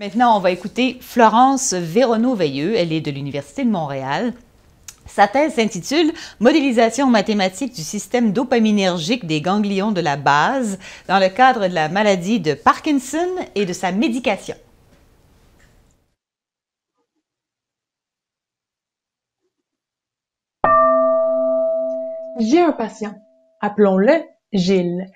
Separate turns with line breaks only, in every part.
Maintenant, on va écouter Florence Véronneau-Veilleux. Elle est de l'Université de Montréal. Sa thèse s'intitule « Modélisation mathématique du système dopaminergique des ganglions de la base dans le cadre de la maladie de Parkinson et de sa médication ».
J'ai un patient, appelons-le Gilles.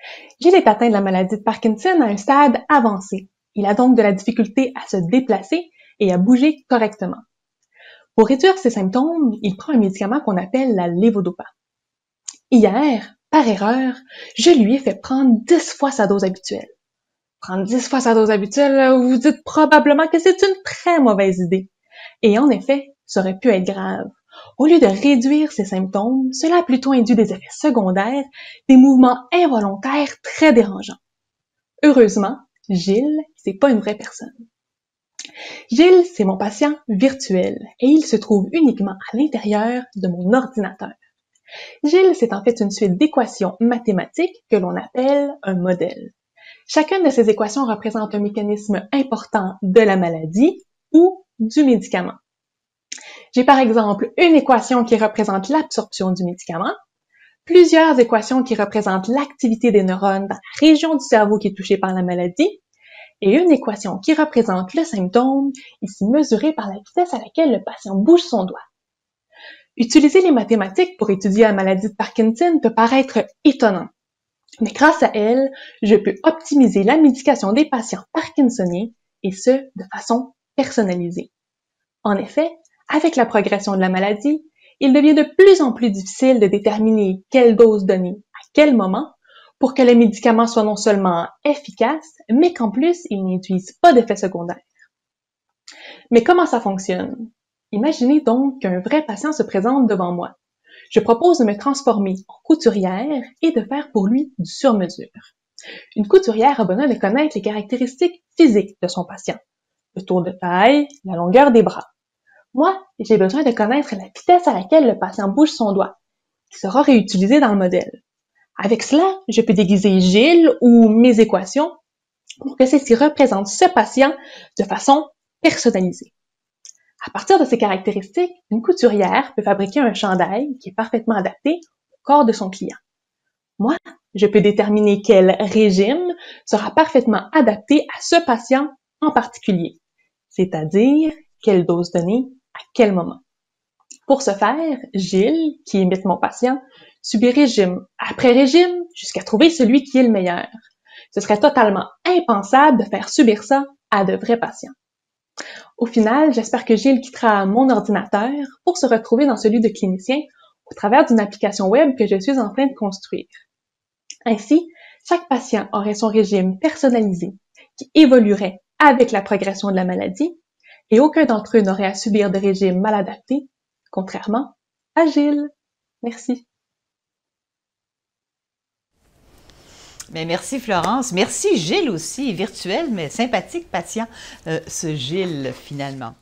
Gilles est atteint de la maladie de Parkinson à un stade avancé. Il a donc de la difficulté à se déplacer et à bouger correctement. Pour réduire ses symptômes, il prend un médicament qu'on appelle la lévodopa. Hier, par erreur, je lui ai fait prendre 10 fois sa dose habituelle. Prendre 10 fois sa dose habituelle, vous vous dites probablement que c'est une très mauvaise idée. Et en effet, ça aurait pu être grave. Au lieu de réduire ses symptômes, cela a plutôt induit des effets secondaires, des mouvements involontaires très dérangeants. Heureusement, Gilles, c'est pas une vraie personne. Gilles, c'est mon patient virtuel et il se trouve uniquement à l'intérieur de mon ordinateur. Gilles, c'est en fait une suite d'équations mathématiques que l'on appelle un modèle. Chacune de ces équations représente un mécanisme important de la maladie ou du médicament. J'ai par exemple une équation qui représente l'absorption du médicament, plusieurs équations qui représentent l'activité des neurones dans la région du cerveau qui est touchée par la maladie, et une équation qui représente le symptôme, ici mesurée par la vitesse à laquelle le patient bouge son doigt. Utiliser les mathématiques pour étudier la maladie de Parkinson peut paraître étonnant, mais grâce à elles, je peux optimiser la médication des patients parkinsoniens, et ce, de façon personnalisée. En effet, avec la progression de la maladie, il devient de plus en plus difficile de déterminer quelle dose donner à quel moment pour que le médicament soit non seulement efficace, mais qu'en plus, il n'induise pas d'effets secondaires. Mais comment ça fonctionne? Imaginez donc qu'un vrai patient se présente devant moi. Je propose de me transformer en couturière et de faire pour lui du sur-mesure. Une couturière a besoin de connaître les caractéristiques physiques de son patient, le tour de taille, la longueur des bras. Moi, j'ai besoin de connaître la vitesse à laquelle le patient bouge son doigt, qui sera réutilisée dans le modèle. Avec cela, je peux déguiser Gilles ou mes équations pour que celles-ci représentent ce patient de façon personnalisée. À partir de ces caractéristiques, une couturière peut fabriquer un chandail qui est parfaitement adapté au corps de son client. Moi, je peux déterminer quel régime sera parfaitement adapté à ce patient en particulier, c'est-à-dire quelle dose donner à quel moment. Pour ce faire, Gilles, qui imite mon patient, subit régime après régime jusqu'à trouver celui qui est le meilleur. Ce serait totalement impensable de faire subir ça à de vrais patients. Au final, j'espère que Gilles quittera mon ordinateur pour se retrouver dans celui de clinicien au travers d'une application web que je suis en train de construire. Ainsi, chaque patient aurait son régime personnalisé qui évoluerait avec la progression de la maladie et aucun d'entre eux n'aurait à subir de régime mal adapté, contrairement à Gilles. Merci.
Bien, merci Florence. Merci Gilles aussi, virtuel mais sympathique patient, ce Gilles finalement.